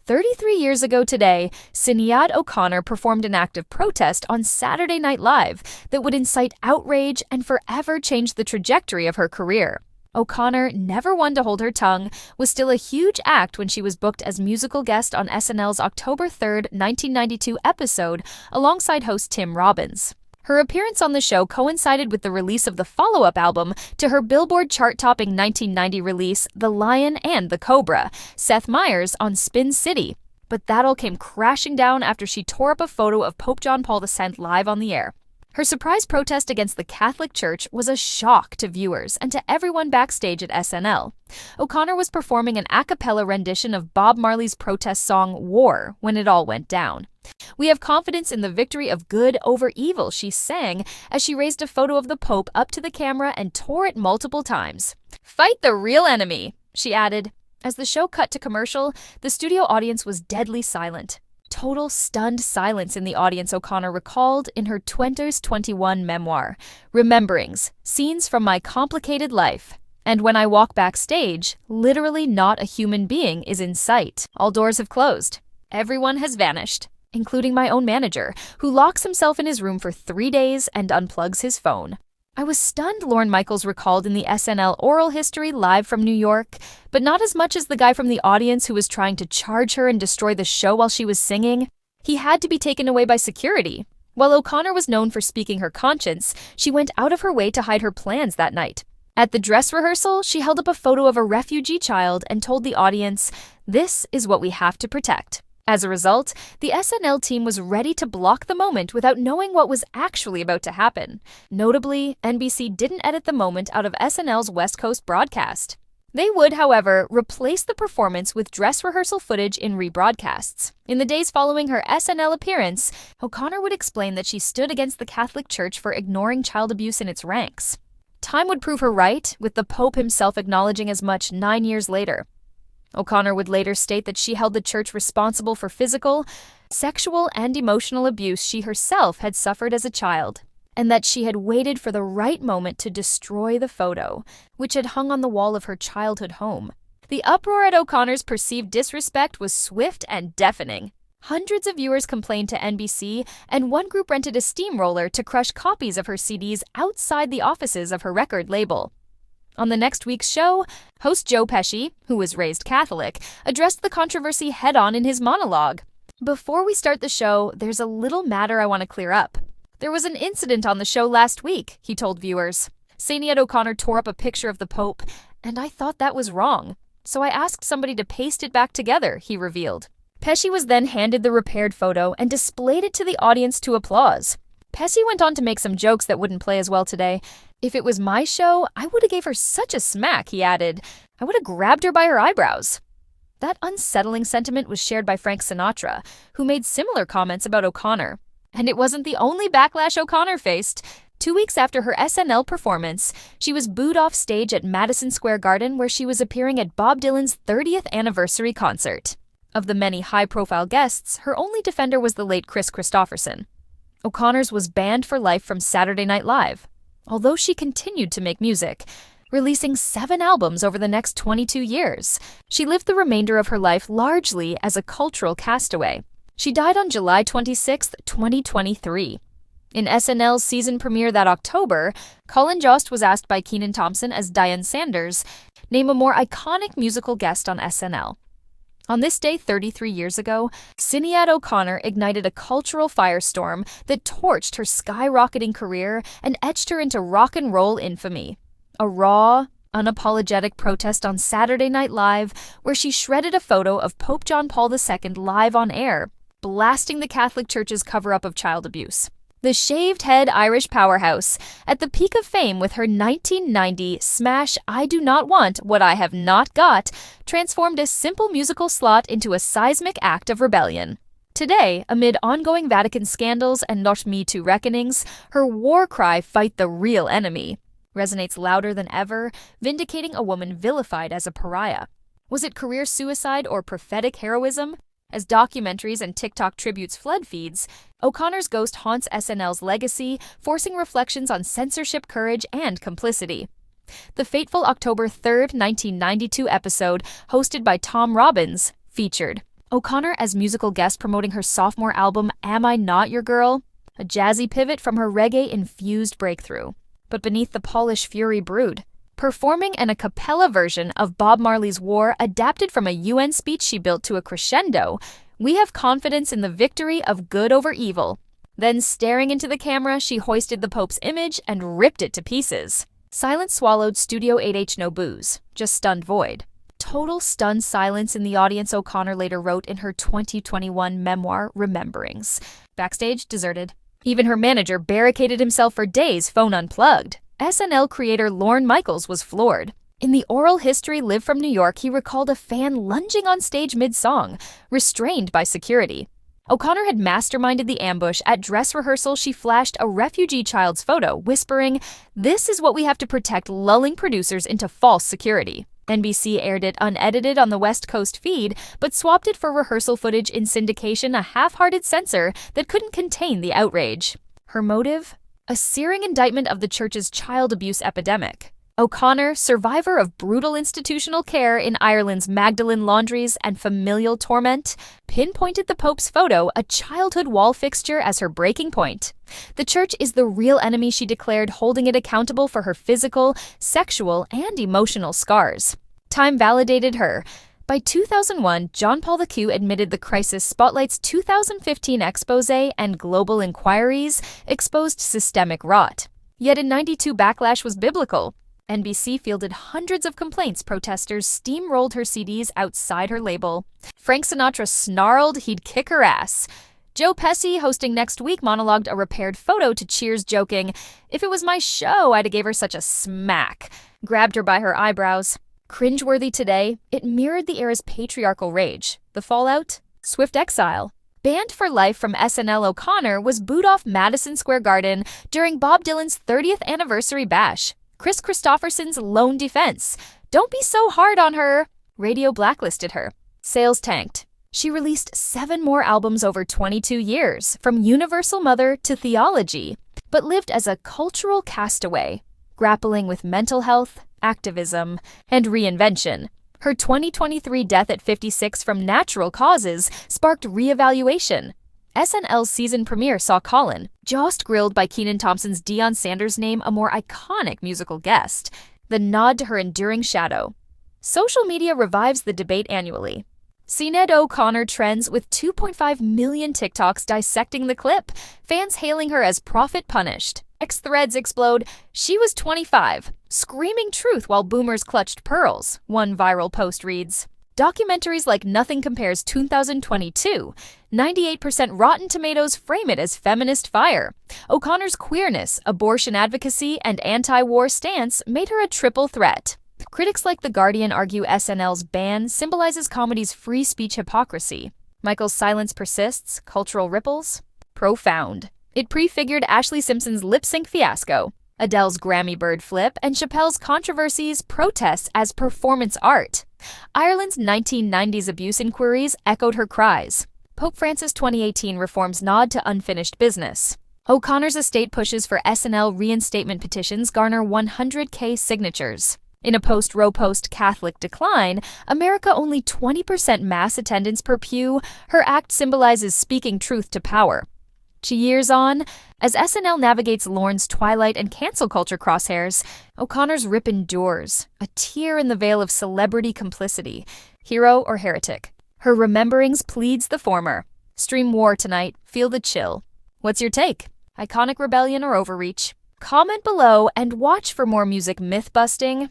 33 years ago today, Sinéad O'Connor performed an act of protest on Saturday Night Live that would incite outrage and forever change the trajectory of her career. O'Connor, never one to hold her tongue, was still a huge act when she was booked as musical guest on SNL's October 3, 1992 episode alongside host Tim Robbins. Her appearance on the show coincided with the release of the follow-up album to her Billboard chart-topping 1990 release, The Lion and the Cobra, Seth Meyers on Spin City. But that all came crashing down after she tore up a photo of Pope John Paul II live on the air. Her surprise protest against the Catholic Church was a shock to viewers and to everyone backstage at SNL. O'Connor was performing an a cappella rendition of Bob Marley's protest song War when it all went down. "We have confidence in the victory of good over evil," she sang as she raised a photo of the Pope up to the camera and tore it multiple times. "Fight the real enemy," she added. As the show cut to commercial, the studio audience was deadly silent. Total stunned silence in the audience, O'Connor recalled in her 2021 memoir, Rememberings, Scenes from My Complicated Life. "And when I walk backstage, literally not a human being is in sight. All doors have closed. Everyone has vanished, including my own manager, who locks himself in his room for 3 days and unplugs his phone." I was stunned, Lorne Michaels recalled in the SNL Oral History live from New York, but not as much as the guy from the audience who was trying to charge her and destroy the show while she was singing. He had to be taken away by security. While O'Connor was known for speaking her conscience, she went out of her way to hide her plans that night. At the dress rehearsal, she held up a photo of a refugee child and told the audience, "This is what we have to protect." As a result, the SNL team was ready to block the moment without knowing what was actually about to happen. Notably, NBC didn't edit the moment out of SNL's West Coast broadcast. They would, however, replace the performance with dress rehearsal footage in rebroadcasts. In the days following her SNL appearance, O'Connor would explain that she stood against the Catholic Church for ignoring child abuse in its ranks. Time would prove her right, with the Pope himself acknowledging as much 9 years later. O'Connor would later state that she held the church responsible for physical, sexual, and emotional abuse she herself had suffered as a child, and that she had waited for the right moment to destroy the photo, which had hung on the wall of her childhood home. The uproar at O'Connor's perceived disrespect was swift and deafening. Hundreds of viewers complained to NBC, and one group rented a steamroller to crush copies of her CDs outside the offices of her record label. On the next week's show, host Joe Pesci, who was raised Catholic, addressed the controversy head-on in his monologue. "Before we start the show, there's a little matter I want to clear up. There was an incident on the show last week," he told viewers. Sinéad O'Connor tore up a picture of the Pope, and I thought that was wrong. So I asked somebody to paste it back together, he revealed. Pesci was then handed the repaired photo and displayed it to the audience to applause. Pesci went on to make some jokes that wouldn't play as well today. "If it was my show, I would have gave her such a smack," he added. "I would have grabbed her by her eyebrows." That unsettling sentiment was shared by Frank Sinatra, who made similar comments about O'Connor. And it wasn't the only backlash O'Connor faced. 2 weeks after her SNL performance, she was booed off stage at Madison Square Garden, where she was appearing at Bob Dylan's 30th anniversary concert. Of the many high-profile guests, her only defender was the late Chris Christopherson. O'Connor's was banned for life from Saturday Night Live, although she continued to make music, releasing 7 albums over the next 22 years. She lived the remainder of her life largely as a cultural castaway. She died on July 26, 2023. In SNL's season premiere that October, Colin Jost was asked by Kenan Thompson as Diane Sanders, "Name a more iconic musical guest on SNL." On this day 33 years ago, Sinéad O'Connor ignited a cultural firestorm that torched her skyrocketing career and etched her into rock and roll infamy. A raw, unapologetic protest on Saturday Night Live where she shredded a photo of Pope John Paul II live on air, blasting the Catholic Church's cover-up of child abuse. The shaved-head Irish powerhouse, at the peak of fame with her 1990 smash I Do Not Want What I Have Not Got, transformed a simple musical slot into a seismic act of rebellion. Today, amid ongoing Vatican scandals and not Me Too reckonings, her war cry, "Fight the real enemy," resonates louder than ever, vindicating a woman vilified as a pariah. Was it career suicide or prophetic heroism? As documentaries and TikTok tributes flood feeds, O'Connor's ghost haunts SNL's legacy, forcing reflections on censorship, courage, and complicity. The fateful October 3, 1992 episode, hosted by Tom Robbins, featured O'Connor as musical guest promoting her sophomore album, Am I Not Your Girl? A jazzy pivot from her reggae-infused breakthrough. But beneath the polished fury brewed, performing an a cappella version of Bob Marley's War adapted from a UN speech she built to a crescendo, we have confidence in the victory of good over evil. Then, staring into the camera, she hoisted the Pope's image and ripped it to pieces. Silence swallowed Studio 8H no booze, just stunned void. Total stunned silence in the audience, O'Connor later wrote in her 2021 memoir, Rememberings. Backstage, deserted. Even her manager barricaded himself for days, phone unplugged. SNL creator Lorne Michaels was floored. In the oral history Live from New York, he recalled a fan lunging on stage mid-song, restrained by security. O'Connor had masterminded the ambush. At dress rehearsal, she flashed a refugee child's photo, whispering, "This is what we have to protect," lulling producers into false security. NBC aired it unedited on the West Coast feed, but swapped it for rehearsal footage in syndication, a half-hearted censor that couldn't contain the outrage. Her motive? A searing indictment of the church's child abuse epidemic. O'Connor, survivor of brutal institutional care in Ireland's Magdalen laundries and familial torment, pinpointed the Pope's photo, a childhood wall fixture, as her breaking point. The church is the real enemy, she declared, holding it accountable for her physical, sexual, and emotional scars. Time validated her. By 2001, John Paul II admitted the crisis spotlight's 2015 expose and global inquiries exposed systemic rot. Yet in '92, backlash was biblical. NBC fielded hundreds of complaints. Protesters steamrolled her CDs outside her label. Frank Sinatra snarled he'd kick her ass. Joe Pesci, hosting Next Week, monologued a repaired photo to Cheers, joking, "If it was my show, I'd have gave her such a smack." Grabbed her by her eyebrows. Cringeworthy today, it mirrored the era's patriarchal rage. The fallout? Swift exile. Banned for life from SNL, O'Connor was booed off Madison Square Garden during Bob Dylan's 30th anniversary bash. Chris Christopherson's lone defense, "Don't be so hard on her." Radio blacklisted her. Sales tanked. She released 7 more albums over 22 years, from Universal Mother to Theology, but lived as a cultural castaway, grappling with mental health, activism, and reinvention. Her 2023 death at 56 from natural causes sparked reevaluation. SNL's season premiere saw Colin, just grilled by Kenan Thompson's Deion Sanders, name a more iconic musical guest, the nod to her enduring shadow. Social media revives the debate annually. Sinéad O'Connor trends with 2.5 million TikToks dissecting the clip, fans hailing her as prophet punished. X-threads explode, "She was 25, screaming truth while boomers clutched pearls," one viral post reads. Documentaries like Nothing Compares 2022, 98% Rotten Tomatoes frame it as feminist fire. O'Connor's queerness, abortion advocacy, and anti-war stance made her a triple threat. Critics like The Guardian argue SNL's ban symbolizes comedy's free speech hypocrisy. Michael's silence persists, cultural ripples? Profound. It prefigured Ashlee Simpson's lip-sync fiasco, Adele's Grammy bird flip, and Chappelle's controversies, protests as performance art. Ireland's 1990s abuse inquiries echoed her cries. Pope Francis' 2018 reforms nod to unfinished business. O'Connor's estate pushes for SNL reinstatement petitions garner 100K signatures. In a post-Roe post-Catholic decline, America only 20% mass attendance per pew, her act symbolizes speaking truth to power. Years on, as SNL navigates Lorne's Twilight and cancel culture crosshairs, O'Connor's rip endures, a tear in the veil of celebrity complicity, hero or heretic. Her Rememberings pleads the former. Stream War tonight, feel the chill. What's your take? Iconic rebellion or overreach? Comment below and watch for more music myth-busting,